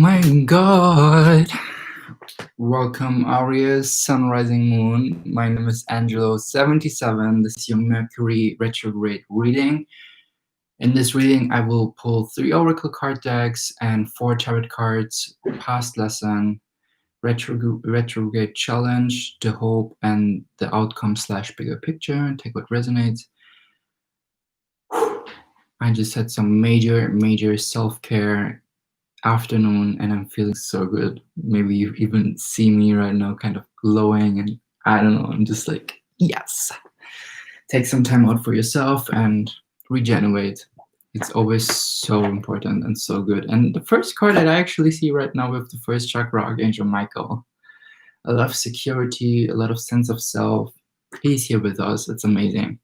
my god! Welcome, Aries Sun Rising Moon. My name is Angelo 77. This is your Mercury retrograde reading. In this reading, I will pull 3 oracle card decks and 4 tarot cards, past lesson, retrograde challenge, the hope, and the outcome / bigger picture. Take what resonates. I just had some major self-care afternoon and I'm feeling so good. Maybe you even see me right now kind of glowing, and I don't know, I'm just like, yes. Take some time out for yourself and regenerate. It's always so important and so good. And the first card that I actually see right now with the first chakra, Archangel Michael. A lot of security, a lot of sense of self. He's here with us. It's amazing.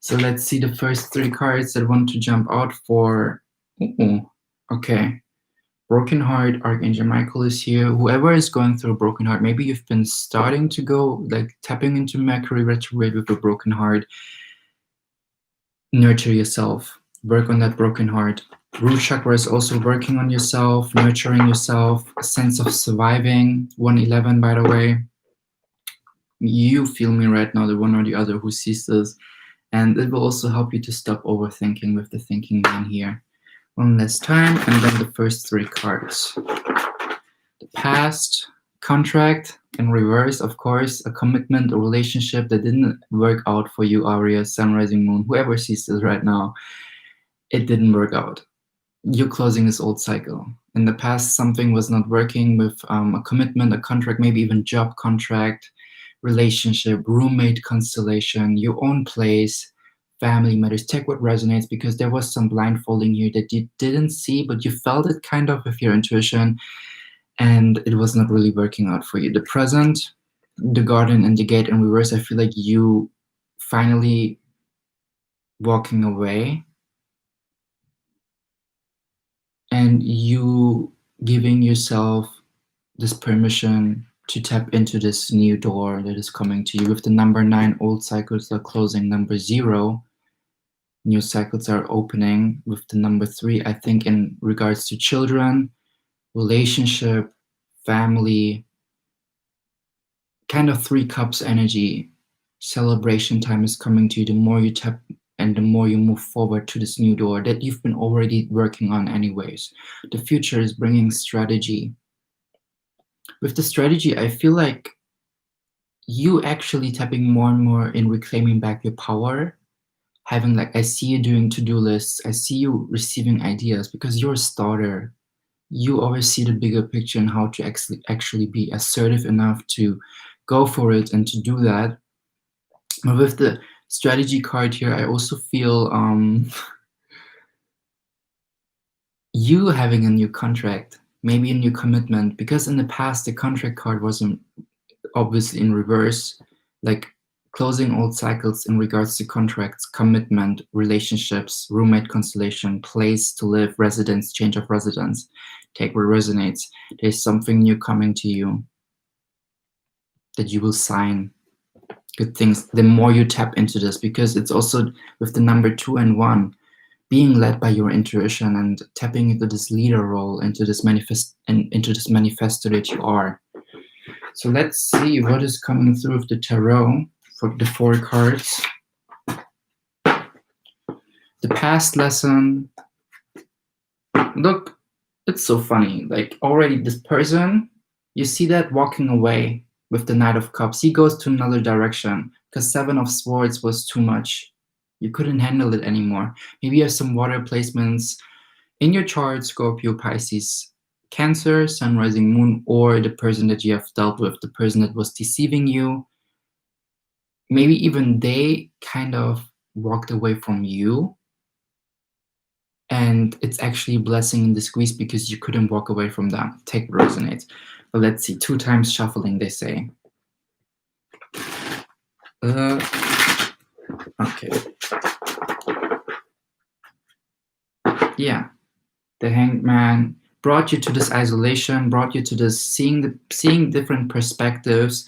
So let's see the first 3 cards that want to jump out for. Okay. Broken heart, Archangel Michael is here. Whoever is going through a broken heart, maybe you've been starting to go, like tapping into Mercury retrograde with a broken heart. Nurture yourself. Work on that broken heart. Root chakra is also working on yourself, nurturing yourself, a sense of surviving. 111, by the way. You feel me right now, the one or the other who sees this. And it will also help you to stop overthinking with the thinking man here. One last time, and then the first 3 cards. The past, contract, in reverse, of course, a commitment, a relationship that didn't work out for you, Aries, Sun, Rising, Moon, whoever sees this right now, it didn't work out. You're closing this old cycle. In the past, something was not working with a commitment, a contract, maybe even job contract, relationship, roommate constellation, your own place, family matters. Take what resonates, because there was some blindfolding here that you didn't see, but you felt it kind of with your intuition, and it was not really working out for you. The present, the garden and the gate in reverse, I feel like you finally walking away and you giving yourself this permission to tap into this new door that is coming to you. With the number 9, old cycles are closing. Number 0, new cycles are opening. With the number 3, I think in regards to children, relationship, family, kind of 3 cups energy. Celebration time is coming to you. The more you tap and the more you move forward to this new door that you've been already working on anyways. The future is bringing strategy. With the strategy, I feel like you actually tapping more and more in reclaiming back your power. Having, like, I see you doing to-do lists, I see you receiving ideas, because you're a starter. You always see the bigger picture and how to actually be assertive enough to go for it and to do that. But with the strategy card here, I also feel you having a new contract, maybe a new commitment, because in the past the contract card wasn't obviously in reverse, like closing old cycles in regards to contracts, commitment, relationships, roommate constellation, place to live, residence, change of residence. Take what resonates. There's something new coming to you that you will sign. Good things. The more you tap into this, because it's also with the number 2 and 1, being led by your intuition and tapping into this leader role, into this manifesto that you are. So let's see what is coming through with the tarot for the 4 cards. The past lesson. Look, it's so funny. Like, already this person, you see that walking away with the Knight of Cups. He goes to another direction because 7 of Swords was too much. You couldn't handle it anymore. Maybe you have some water placements in your chart, Scorpio, Pisces, Cancer, Sun, Rising, Moon, or the person that you have dealt with, the person that was deceiving you. Maybe even they kind of walked away from you. And it's actually a blessing in disguise because you couldn't walk away from them. Take what resonates. But let's see, 2 times shuffling, they say. Okay. Yeah. The Hanged Man brought you to this isolation, brought you to this seeing different perspectives.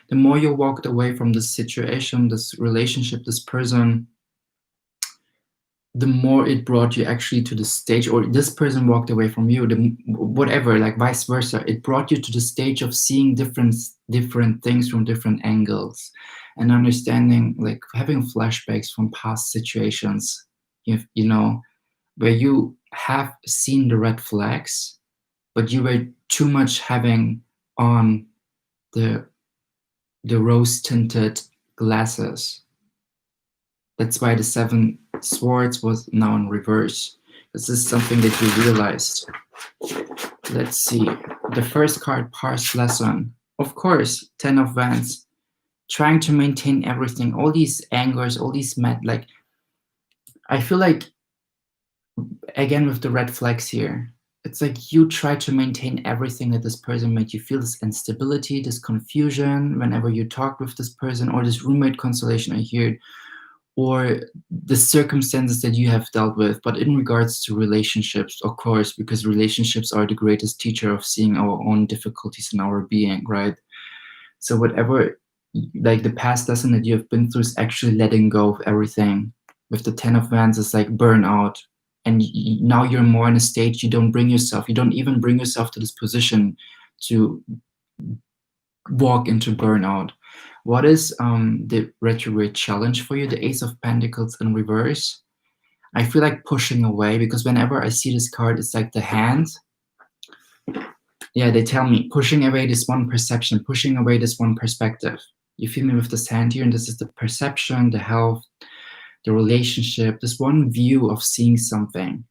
The more you walked away from this situation, this relationship, this person, the more it brought you actually to the stage, or this person walked away from you, whatever, like vice versa, it brought you to the stage of seeing different things from different angles, and understanding, like having flashbacks from past situations, you know, where you have seen the red flags, but you were too much having on the rose-tinted glasses. That's why the 7 swords was now in reverse. This is something that you realized. Let's see. The first card, past lesson. Of course, 10 of Wands. Trying to maintain everything. All these angers, all these like, I feel like, again, with the red flags here, it's like you try to maintain everything that this person made you feel, this instability, this confusion whenever you talk with this person, or this roommate constellation I hear, or the circumstances that you have dealt with. But in regards to relationships, of course, because relationships are the greatest teacher of seeing our own difficulties in our being, right? So whatever, like the past lesson that you have been through is actually letting go of everything. With the 10 of Wands, it's like burnout. And now you're more in a stage, you don't even bring yourself to this position to walk into burnout. What is the retrograde challenge for you? The Ace of Pentacles in reverse. I feel like pushing away, because whenever I see this card, it's like the hand. Yeah, they tell me pushing away this one perception, pushing away this one perspective. You feel me with this hand here, and this is the perception, the health, the relationship, this one view of seeing something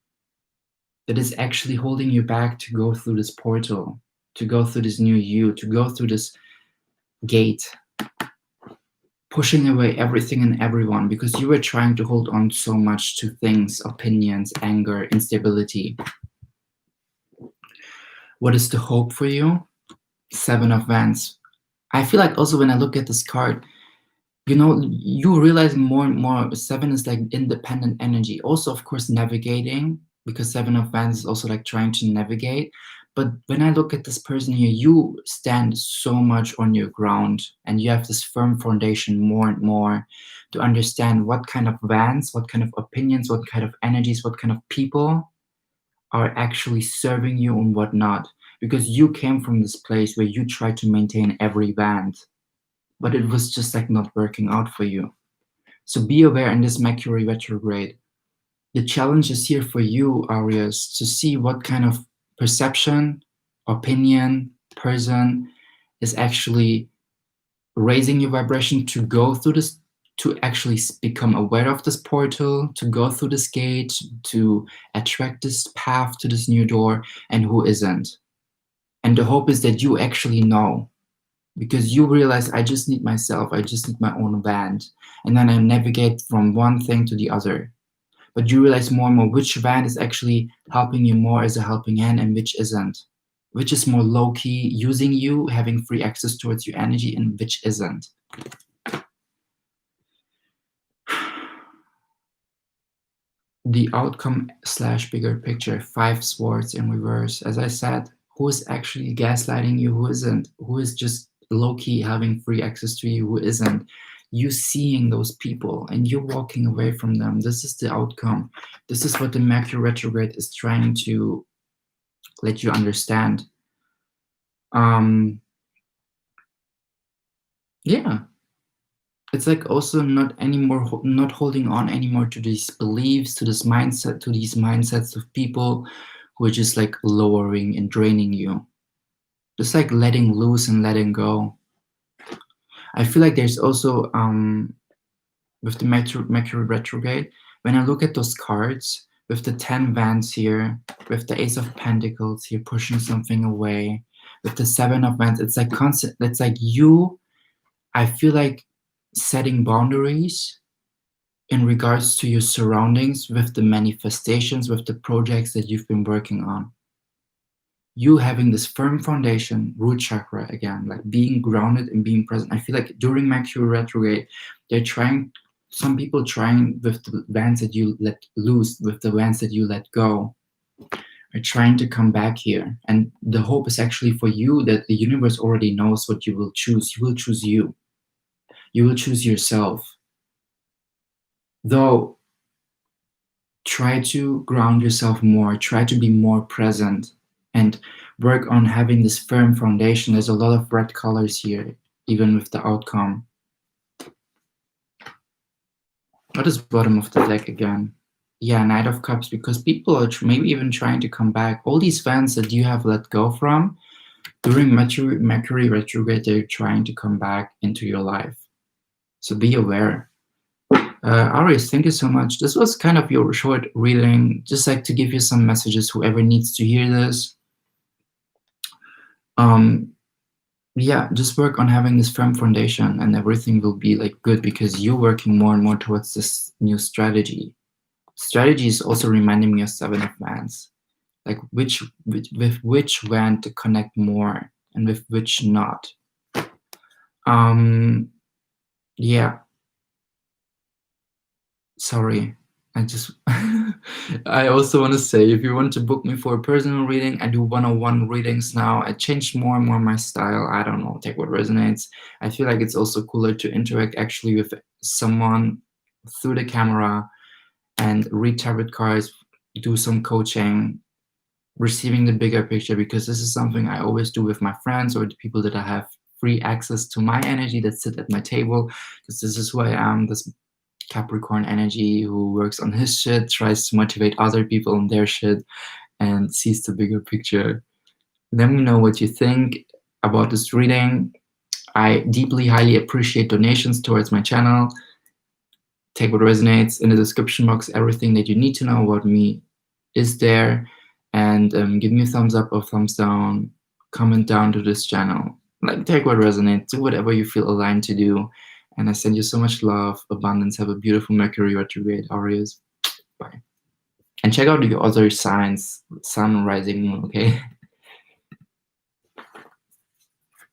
that is actually holding you back to go through this portal, to go through this new you, to go through this gate. Pushing away everything and everyone, because you were trying to hold on so much to things, opinions, anger, instability. What is the hope for you? 7 of Wands. I feel like also when I look at this card, you know, you realize more and more 7 is like independent energy. Also, of course, navigating, because 7 of Wands is also like trying to navigate. But when I look at this person here, you stand so much on your ground, and you have this firm foundation more and more to understand what kind of Wands, what kind of opinions, what kind of energies, what kind of people are actually serving you and what not. Because you came from this place where you tried to maintain every Wand, but it was just like not working out for you. So be aware in this Mercury retrograde. The challenge is here for you, Aries, to see what kind of perception, opinion, person is actually raising your vibration to go through this, to actually become aware of this portal, to go through this gate, to attract this path to this new door, and who isn't. And the hope is that you actually know, because you realize, I just need myself, I just need my own Wand, and then I navigate from one thing to the other. But you realize more and more which Wand is actually helping you more as a helping hand and which isn't. Which is more low-key, using you, having free access towards your energy, and which isn't. The outcome / bigger picture, 5 swords in reverse. As I said, who is actually gaslighting you, who isn't? Who is just low-key having free access to you, who isn't? You seeing those people and you walking away from them. This is the outcome. This is what the Mercury retrograde is trying to let you understand. Yeah, it's like also not holding on anymore to these beliefs, to this mindset, to these mindsets of people who are just like lowering and draining you. Just like letting loose and letting go. I feel like there's also with the Mercury retrograde, when I look at those cards with the 10 Wands here, with the Ace of Pentacles here pushing something away, with the 7 of Wands, it's like constant. It's like you, I feel like setting boundaries in regards to your surroundings, with the manifestations, with the projects that you've been working on. You having this firm foundation, root chakra again, like being grounded and being present. I feel like during Mercury retrograde, some people trying with the Wands that you let loose, with the Wands that you let go, are trying to come back here. And the hope is actually for you that the universe already knows what you will choose. You will choose you. You will choose yourself. Though try to ground yourself more, try to be more present, and work on having this firm foundation. There's a lot of red colors here, even with the outcome. What is bottom of the deck again? Yeah, Knight of Cups, because people are maybe even trying to come back. All these fans that you have let go from, during Mercury retrograde, they're trying to come back into your life. So be aware. Aries, thank you so much. This was kind of your short reading, just like to give you some messages, whoever needs to hear this. Yeah, just work on having this firm foundation and everything will be like good, because you're working more and more towards this new strategy. Strategy is also reminding me of Seven of Wands, like with which wand to connect more and with which not. Yeah, sorry, I just I also want to say, if you want to book me for a personal reading, I do one-on-one readings now. I changed more and more my style. I don't know, take what resonates. I feel like it's also cooler to interact actually with someone through the camera and read tarot cards, do some coaching, receiving the bigger picture, because this is something I always do with my friends or the people that I have free access to my energy that sit at my table, because this is who I am, this Capricorn energy who works on his shit, tries to motivate other people on their shit, and sees the bigger picture. Let me know what you think about this reading. I deeply, highly appreciate donations towards my channel. Take what resonates. In the description box, everything that you need to know about me is there. And give me a thumbs up or thumbs down. Comment down to this channel. Like, take what resonates. Do whatever you feel aligned to do. And I send you so much love, abundance. Have a beautiful Mercury retrograde, Aries. Bye. And check out your other signs, sun, rising, moon, okay?